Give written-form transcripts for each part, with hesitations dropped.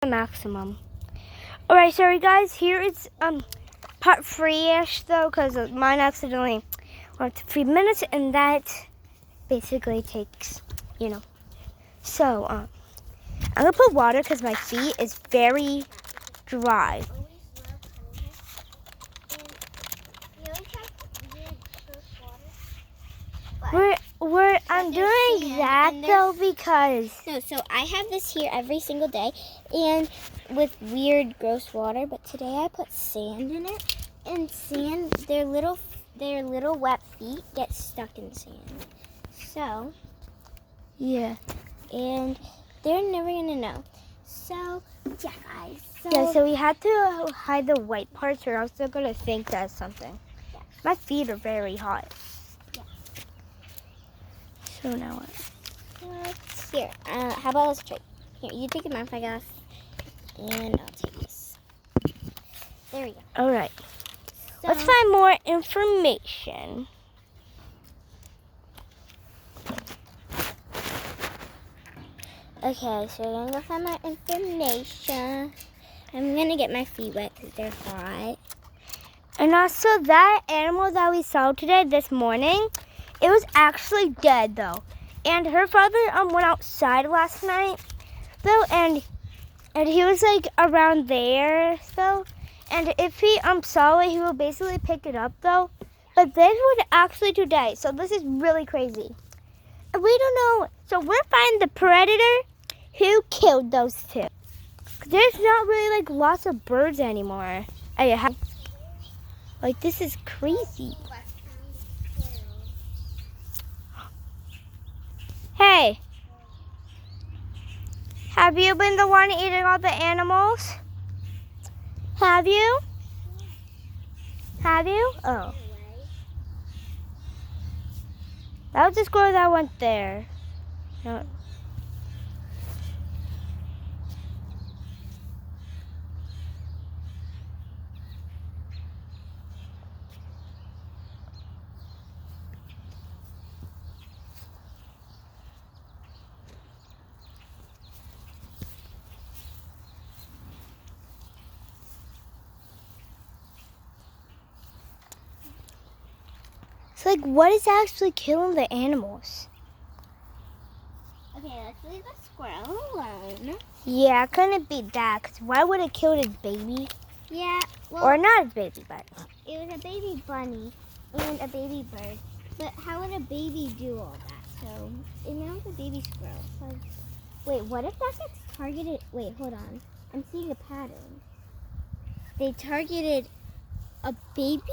maximum. Alright, sorry guys, here is part 3-ish though, because mine accidentally went to 3 minutes, and that basically takes, So, I'm gonna put water because my feet is very dry. I'm doing that though because so I have this here every single day, and with weird gross water. But today I put sand in it, and sand, their little wet feet get stuck in sand. So yeah, and they're never gonna know. So yeah, guys. So we had to hide the white parts, or else they're gonna think that's something. Yeah. My feet are very hot. Yeah. So now what? Here, how about let's try. Here, you take a magnifying glass, and I'll take this. There we go. All right. So, Let's find more information. Okay, so we're gonna go find my information. I'm gonna get my feet wet because they're hot. And also that animal that we saw this morning, it was actually dead though. And her father went outside last night though, and he was like around there though. And if he saw it, he would basically pick it up though. But this was actually today, so this is really crazy. And we don't know, so we're finding the predator who killed those two. There's not really like lots of birds anymore. Like this is crazy. Hey, have you been the one eating all the animals? Have you? Have you? Oh. That was the squirrel that went there. No. So, like, what is actually killing the animals? Okay, let's leave the squirrel alone. Yeah, it couldn't be that, because why would it kill its baby? Yeah, well, or not its baby, but it was a baby bunny and a baby bird. But how would a baby do all that? So, and now it's a baby squirrel. So, wait, what if that gets targeted? Wait, hold on. I'm seeing a pattern. They targeted a baby.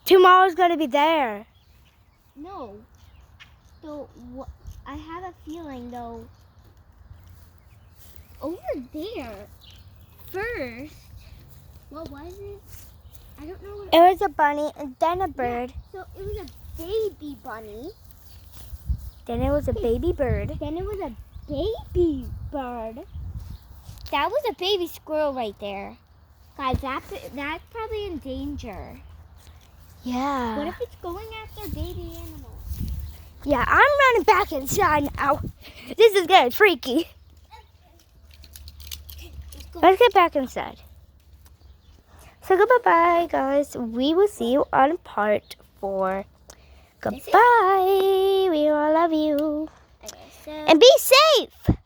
Tomorrow's gonna be there. No. So I have a feeling though. Over there, first. What was it? I don't know. It was a bunny and then a bird. Yeah, so it was a baby bunny. Then it was a baby bird. Then it was a baby bird. That was a baby squirrel right there. Guys, that's probably in danger. Yeah. What if it's going after baby animals? Yeah, I'm running back inside now. This is getting freaky. Let's get back inside. So goodbye, guys. We will see you on part 4. Goodbye. We all love you. Okay, so And be safe. So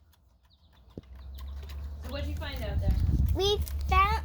what did you find out there? we